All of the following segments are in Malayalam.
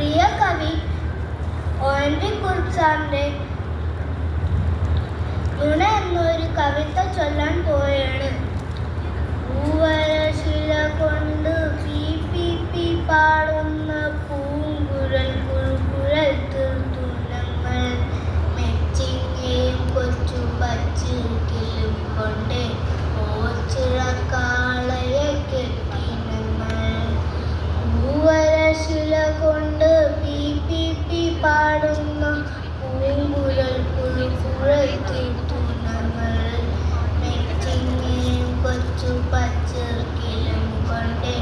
പ്രിയ കവി ONV കുറുപ്പ് സാറിന്റെ നുണ എന്നൊരു കവിത ചൊല്ലാൻ പോവുകയാണ്. പൂവരശില കൊണ്ട് പി പി പി പാടുന്ന പൂങ്കുഴൽ കുഴൽ തീർത്തു ഞങ്ങൾ മെച്ചിങ്ങയും കൊച്ചു പച്ചിലും കൊണ്ട് ഓച്ചിറക്കാളയെ കെട്ടി ഞങ്ങൾ. പൂവരശില കൊണ്ട് പി പി പി പാടുന്ന പൂങ്കുഴൽ കുഴൽ തീർത്തു ഞങ്ങൾ മെച്ചിങ്ങയും കൊച്ചു പച്ചിലും കൊണ്ട്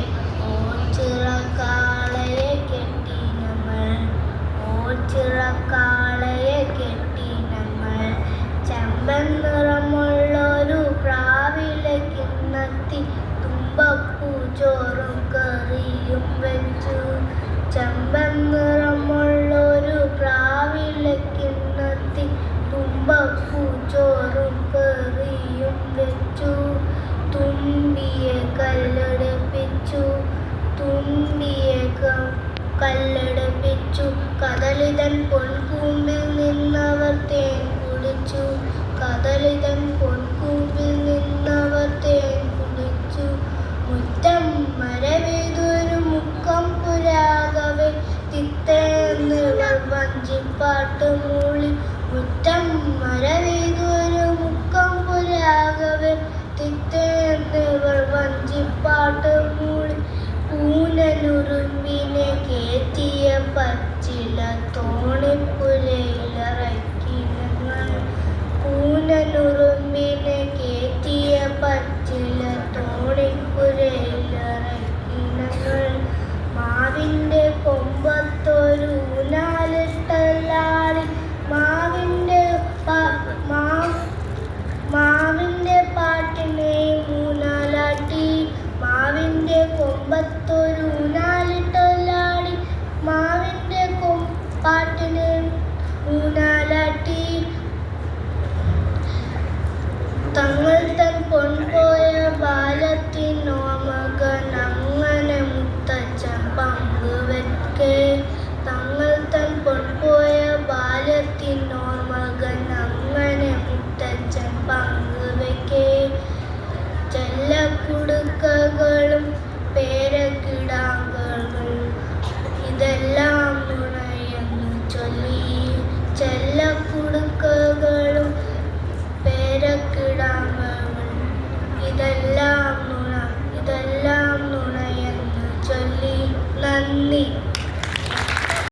ഓച്ചിറക്കാളയെ കെട്ടി ഞങ്ങൾ. ഓച്ചിറക്കാളയെ കെട്ടി ഞങ്ങൾ. ചെമ്പൻ നിറമുള്ളൊരു പ്രാവിലെ കിണ്ണത്തി തുമ്പപ്പൂ ചോറും കറിയും വെച്ചു. ചെമ്പൻ നിറമുള്ളൊരു പ്രാവിലെ കിണ്ണത്തി തുമ്പപ്പൂ ചോറും കറിയും വെച്ചു. തുമ്പിയെ കല്ലെടുപ്പിച്ചു. തുമ്പിയെ കല്ലെടുപ്പിച്ചു. കദളിതൻ പൊൻകൂമ്പിൽ നിന്നവർ തേൻ കുടിച്ചു. കദളിതൻ പൊൻകൂമ്പിൽ നിന്നവർ തേൻ കുടിച്ചു. മുറ്റം മരവേതൊരു മുക്കം പുരാകവേ തിത്തേന്നിവർ വഞ്ചിപ്പാട്ട് മൂളി. മുറ്റം മരവേതൊരു മുക്കം പുരാകവേ തിത്തേന്നിവർ വഞ്ചിപ്പാട്ട് മൂളി. പൂനനുറുമ്പിനെ കേറ്റിയ പച്ചില തോണിപ്പുരയിലിറക്കി ഞങ്ങൾ. പൂനനുറുമ്പിനെ കേറ്റിയ പച്ചില തോണിപ്പുരയിലിറക്കി ഞങ്ങൾ. മാവിൻ്റെ കൊമ്പത്തൊരു ഊഞ്ഞാലിട്ടല്ലാടി മാവിൻ്റെ പാട്ടിനെ ഊഞ്ഞാലാട്ടി. മാവിൻ്റെ കൊമ്പത്തൊരു ഊഞ്ഞാലിട്ടല്ലാടി മാവിൻ്റെ പാട്ടിനെ ഊഞ്ഞാലാട്ടി. തങ്ങൾ തൻ പൊൻപോയ ബാലത്തിനോമകൻ അങ്ങനെ മുത്തച്ഛൻ പങ്കുവെക്കെ. തങ്ങൾ തൻ പൊൻപോയ ബാലത്തിനോമകൻ അങ്ങനെ മുത്തച്ഛൻ പങ്കുവെക്കെ. ചെല്ലക്കുടുക്കകളും പേരക്കിടാങ്ങളും ഇതെല്ലാം നുണയെന്നു ചൊല്ലി. ചെല്ലക്കുടുക്കകളും പേരക്കിടാങ്ങളും ഇതെല്ലാം നുണയെന്നു ചൊല്ലി. നന്ദി.